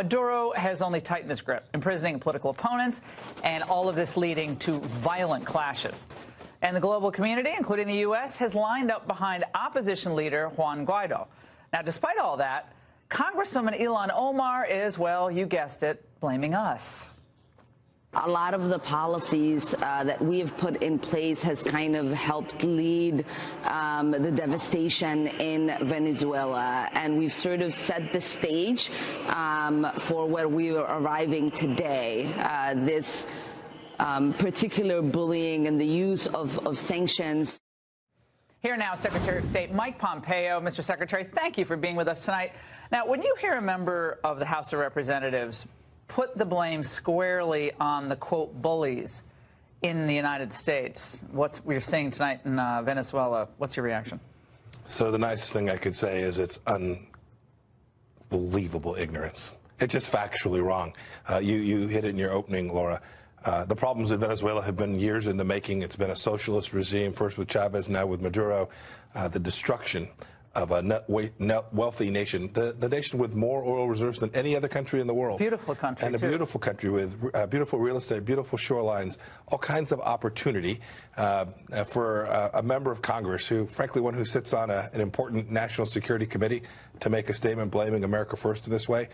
Maduro has only tightened his grip, imprisoning political opponents, and all of this leading to violent clashes. And the global community, including the U.S., has lined up behind opposition leader Juan Guaido. Now, despite all that, Congresswoman Ilhan Omar is, well, you guessed it, blaming us. A lot of the policies that we have put in place has kind of helped lead the devastation in Venezuela. And we've sort of set the stage for where we are arriving today. This particular bullying and the use of sanctions. Here now, Secretary of State Mike Pompeo. Mr. Secretary, thank you for being with us tonight. Now, when you hear a member of the House of Representatives put the blame squarely on the, quote, bullies in the United States, what we're seeing tonight in Venezuela, what's your reaction? So the nicest thing I could say is it's unbelievable ignorance. It's just factually wrong. You hit it in your opening, Laura. The problems in Venezuela have been years in the making. It's been a socialist regime, first with Chavez, now with Maduro. The destruction of a net wealthy nation, the nation with more oil reserves than any other country in the world. Beautiful country, and a beautiful country with beautiful real estate, beautiful shorelines, all kinds of opportunity for a member of Congress who, frankly, one who sits on an important national security committee to make a statement blaming America first in this way.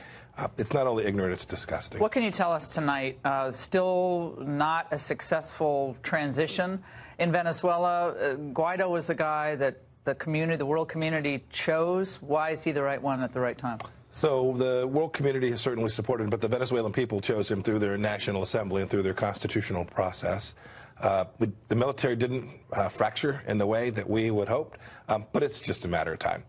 It's not only ignorant, it's disgusting. What can you tell us tonight? Still not a successful transition in Venezuela. Guaido was the guy that the world community chose. Why is he the right one at the right time? So the world community has certainly supported him, but the Venezuelan people chose him through their National Assembly and through their constitutional process. The military didn't fracture in the way that we would hope, but it's just a matter of time.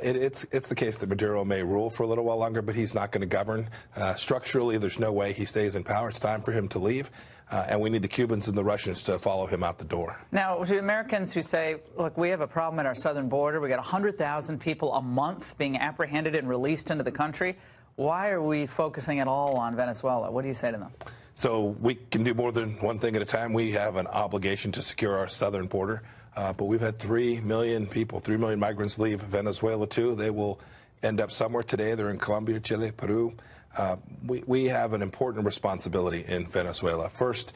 It's the case that Maduro may rule for a little while longer, but he's not going to govern. Structurally, there's no way he stays in power. It's time for him to leave. And we need the Cubans and the Russians to follow him out the door. Now, to Americans who say, look, we have a problem at our southern border. We got 100,000 people a month being apprehended and released into the country. Why are we focusing at all on Venezuela? What do you say to them? So we can do more than one thing at a time. We have an obligation to secure our southern border. But we've had 3 million people, 3 million migrants leave Venezuela, too. They will end up somewhere today. They're in Colombia, Chile, Peru. We have an important responsibility in Venezuela. First,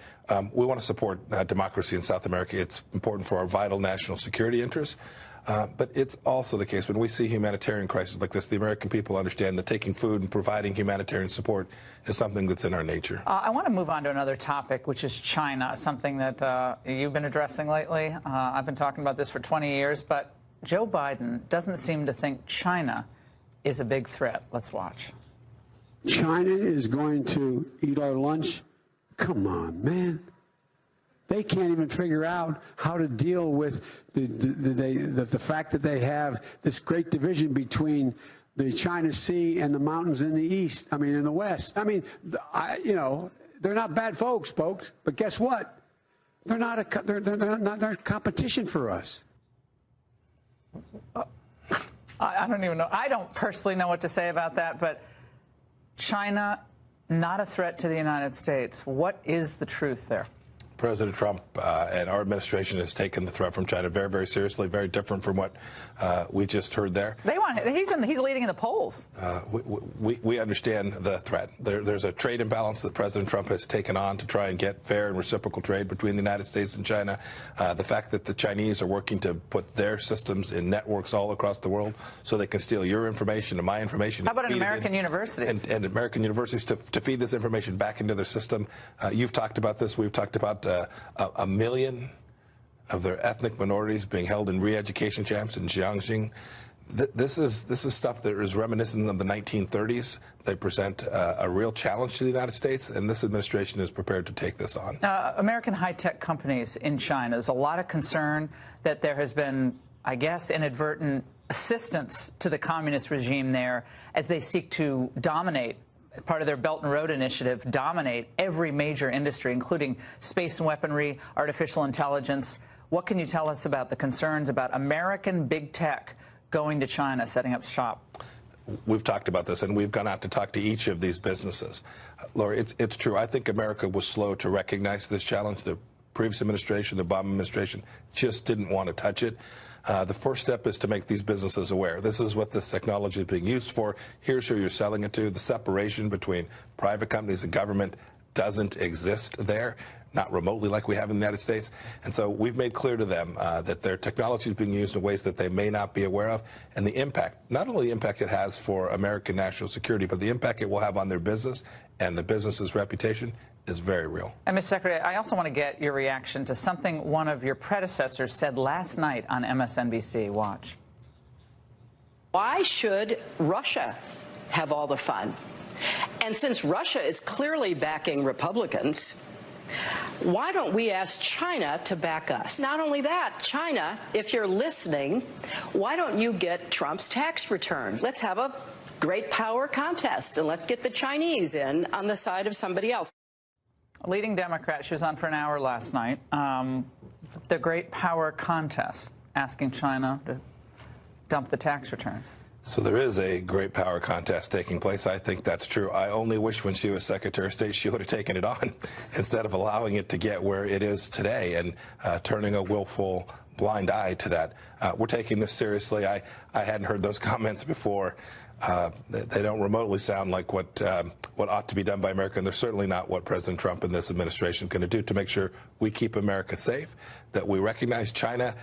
we want to support democracy in South America. It's important for our vital national security interests. But it's also the case when we see humanitarian crises like this, the American people understand that taking food and providing humanitarian support is something that's in our nature. I want to move on to another topic, which is China, something that you've been addressing lately. I've been talking about this for 20 years, but Joe Biden doesn't seem to think China is a big threat. Let's watch. China is going to eat our lunch? Come on, man. They can't even figure out how to deal with the fact that they have this great division between the China Sea and the mountains in the east. I mean, in the west. I mean, you know, they're not bad folks, but guess what? They're not they're competition for us. I don't even know. I don't personally know what to say about that, but China, not a threat to the United States. What is the truth there? President Trump and our administration has taken the threat from China very, very seriously, very different from what we just heard there. He's leading in the polls. We understand the threat. There's a trade imbalance that President Trump has taken on to try and get fair and reciprocal trade between the United States and China. The fact that the Chinese are working to put their systems in networks all across the world so they can steal your information and my information. How about in American universities? And American universities to feed this information back into their system. You've talked about this. We've talked about a million of their ethnic minorities being held in re-education camps in Jiangxing. This is stuff that is reminiscent of the 1930s. They present a real challenge to the United States, and this administration is prepared to take this on. American high-tech companies in China, there's a lot of concern that there has been, I guess, inadvertent assistance to the communist regime there as they seek to dominate, part of their Belt and Road Initiative, dominate every major industry, including space and weaponry, artificial intelligence. What can you tell us about the concerns about American big tech going to China, setting up shop? We've talked about this, and we've gone out to talk to each of these businesses. Laura, it's true. I think America was slow to recognize this challenge. The previous administration, the Obama administration, just didn't want to touch it. The first step is to make these businesses aware. This is what this technology is being used for. Here's who you're selling it to. The separation between private companies and government doesn't exist there, not remotely like we have in the United States. And so we've made clear to them that their technology is being used in ways that they may not be aware of, and the impact, not only the impact it has for American national security, but the impact it will have on their business and the business's reputation is very real. And, Mr. Secretary, I also want to get your reaction to something one of your predecessors said last night on MSNBC. Watch. Why should Russia have all the fun? And since Russia is clearly backing Republicans, why don't we ask China to back us? Not only that, China, if you're listening, why don't you get Trump's tax returns? Let's have a great power contest, and let's get the Chinese in on the side of somebody else. A leading Democrat, she was on for an hour last night, the great power contest, asking China to dump the tax returns. So there is a great power contest taking place. I think that's true. I only wish when she was Secretary of State she would have taken it on instead of allowing it to get where it is today and turning a willful blind eye to that. We're taking this seriously. I hadn't heard those comments before. They don't remotely sound like what ought to be done by America, and they're certainly not what President Trump and this administration is going to do to make sure we keep America safe, that we recognize China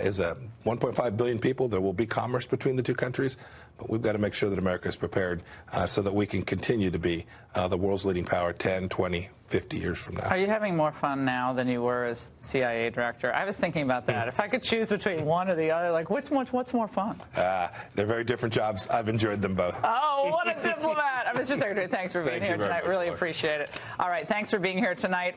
is 1.5 billion people. There will be commerce between the two countries, but we've got to make sure that America is prepared so that we can continue to be the world's leading power 10, 20, 50 years from now. Are you having more fun now than you were as CIA director? I was thinking about that. If I could choose between one or the other, like what's more fun? They're very different jobs. I've enjoyed them both. Oh, what a diplomat. Mr. Secretary, thanks for being here tonight. Really appreciate it. All right, thanks for being here tonight.